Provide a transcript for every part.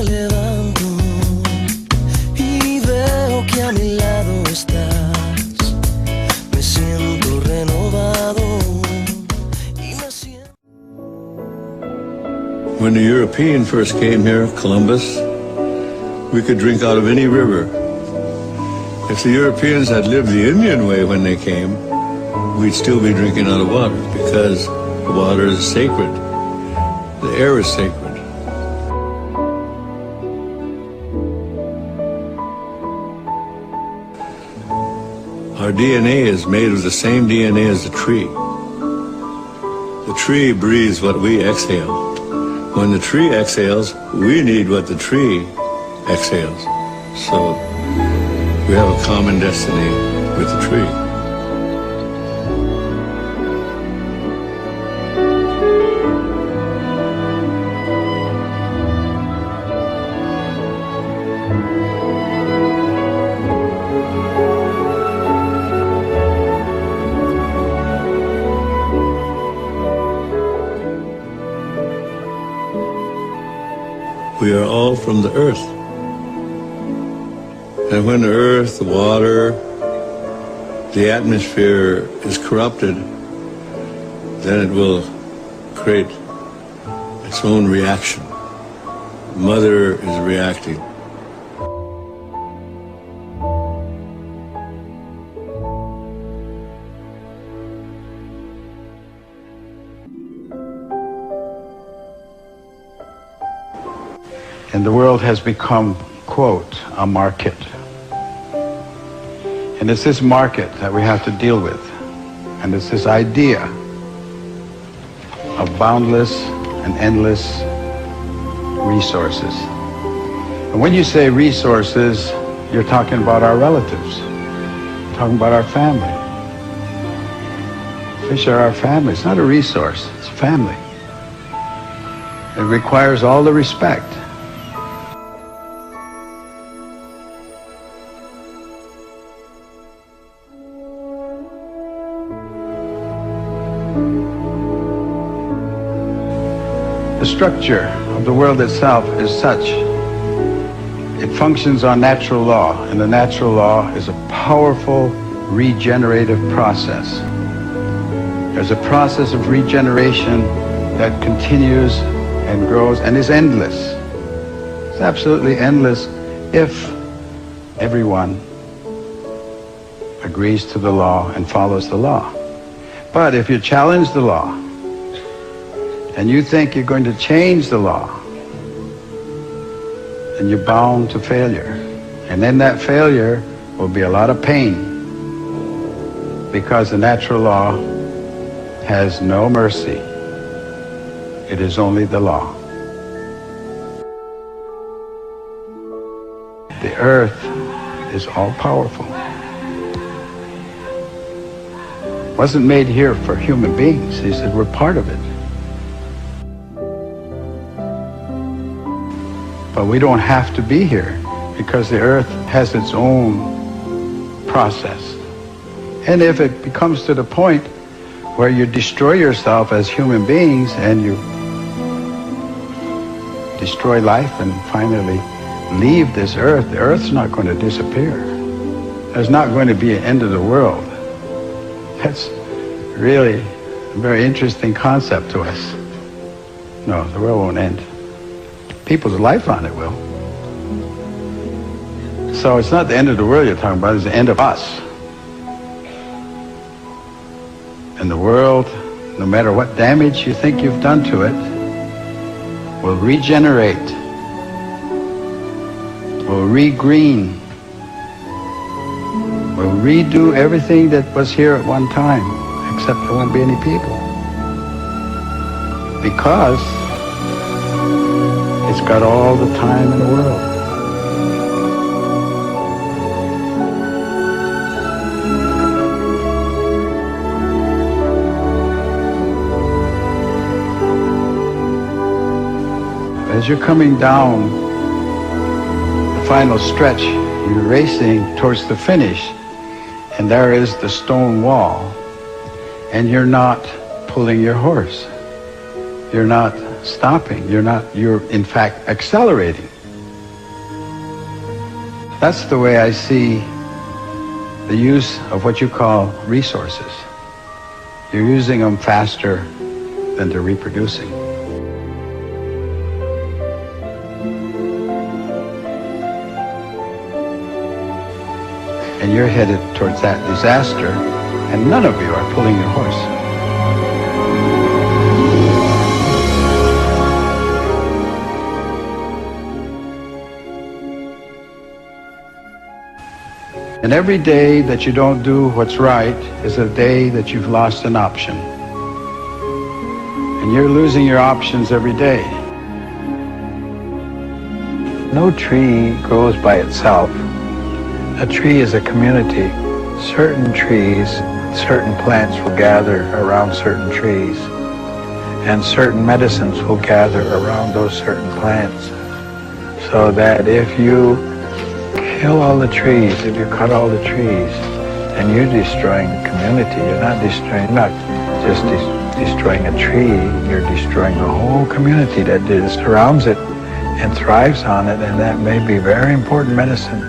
levanto y veo que a mi lado estás. Me siento renovado y me siento... When the European first came here, Columbus, we could drink out of any river. If the Europeans had lived the Indian way when they came, we'd still be drinking out of water because the water is sacred. The air is sacred. Our DNA is made of the same DNA as the tree. The tree breathes what we exhale. When the tree exhales, we need what the tree exhales. So we have a common destiny with the tree. We are all from the earth. And when the earth, the water, the atmosphere is corrupted, then it will create its own reaction. Mother is reacting. And the world has become, quote, a market. And it's this market that we have to deal with. And it's this idea of boundless and endless resources. And when you say resources, you're talking about our relatives. You're talking about our family. Fish are our family. It's not a resource, it's family. It requires all the respect. The structure of the world itself is such. It functions on natural law, and the natural law is a powerful regenerative process. There's a process of regeneration that continues and grows and is endless. It's absolutely endless if everyone agrees to the law and follows the law. But if you challenge the law, and you think you're going to change the law, then you're bound to failure. And in that failure will be a lot of pain, because the natural law has no mercy. It is only the law. The earth is all-powerful. It wasn't made here for human beings. He said we're part of it. But we don't have to be here because the earth has its own process. And if it becomes to the point where you destroy yourself as human beings and you destroy life and finally leave this earth, the earth's not going to disappear. There's not going to be an end of the world. That's really a very interesting concept to us. No, the world won't end. People's life on it will. So it's not the end of the world you're talking about, it's the end of us. And the world, no matter what damage you think you've done to it, will regenerate, will regreen, will redo everything that was here at one time, except there won't be any people. Because it's got all the time in the world. As you're coming down the final stretch, you're racing towards the finish, and there is the stone wall, and you're not pulling your horse. You're not stopping. You're in fact accelerating. That's the way I see the use of what you call resources. You're using them faster than they're reproducing. And you're headed towards that disaster, and none of you are pulling your horse. And every day that you don't do what's right is a day that you've lost an option. And you're losing your options every day. No tree grows by itself. A tree is a community. Certain trees, certain plants will gather around certain trees, and certain medicines will gather around those certain plants. So that if you kill all the trees, if you cut all the trees, then you're destroying the community. You're not just destroying a tree, you're destroying the whole community that surrounds it and thrives on it, and that may be very important medicine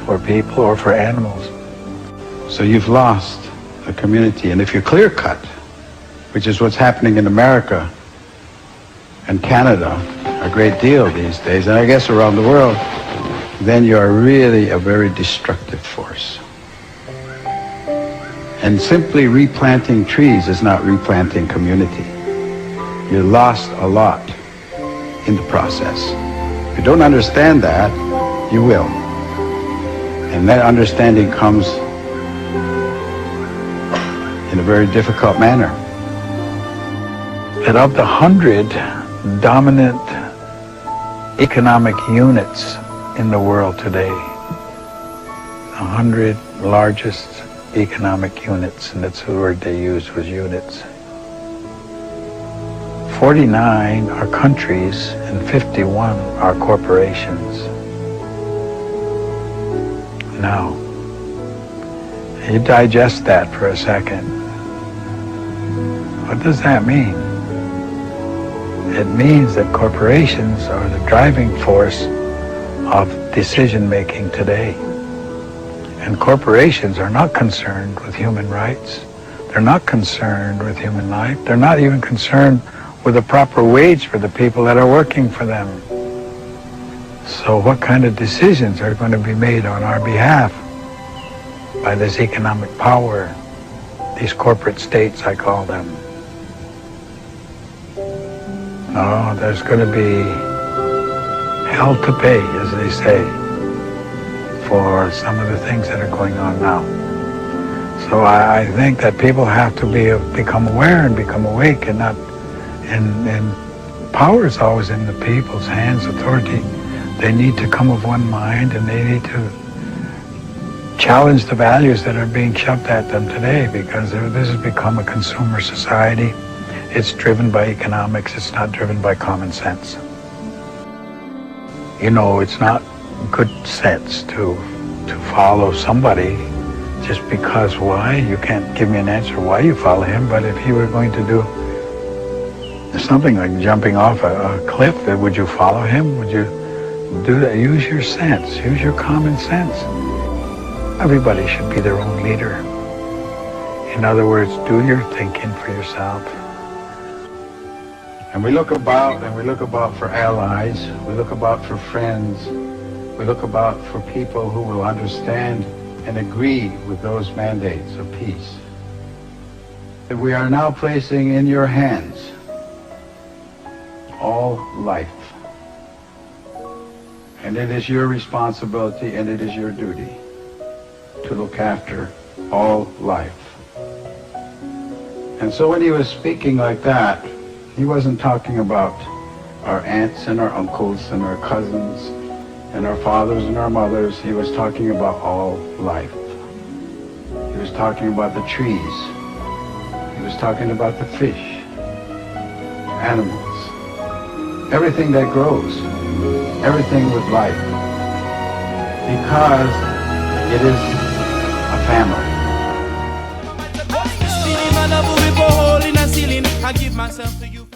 for people or for animals. So you've lost a community, and if you clear cut, which is what's happening in America and Canada a great deal these days, and I guess around the world, then you are really a very destructive force. And simply replanting trees is not replanting community. You lost a lot in the process. If you don't understand that, you will. And that understanding comes in a very difficult manner. That of the 100 dominant economic units in the world today, 100 largest economic units, and that's the word they used was units. 49 are countries and 51 are corporations. Now, you digest that for a second. What does that mean? It means that corporations are the driving force of decision-making today. And corporations are not concerned with human rights. They're not concerned with human life. They're not even concerned with a proper wage for the people that are working for them. So what kind of decisions are going to be made on our behalf by this economic power, these corporate states, I call them? Oh, there's going to be hell to pay, as they say, for some of the things that are going on now. So I think that people have to become aware and become awake, and not, and power is always in the people's hands, authority. They need to come of one mind, and they need to challenge the values that are being shoved at them today, because this has become a consumer society. It's driven by economics. It's not driven by common sense. You know, it's not good sense to follow somebody just because. Why? You can't give me an answer why you follow him, but if he were going to do something like jumping off a cliff, would you follow him? Would you do that? Use your sense. Use your common sense. Everybody should be their own leader. In other words, do your thinking for yourself. And we look about, for allies, we look about for friends, we look about for people who will understand and agree with those mandates of peace. That we are now placing in your hands all life. And it is your responsibility and it is your duty to look after all life. And so when he was speaking like that, he wasn't talking about our aunts and our uncles and our cousins and our fathers and our mothers. He was talking about all life. He was talking about the trees. He was talking about the fish, animals, everything that grows, everything with life. Because it is a family. I give myself to you.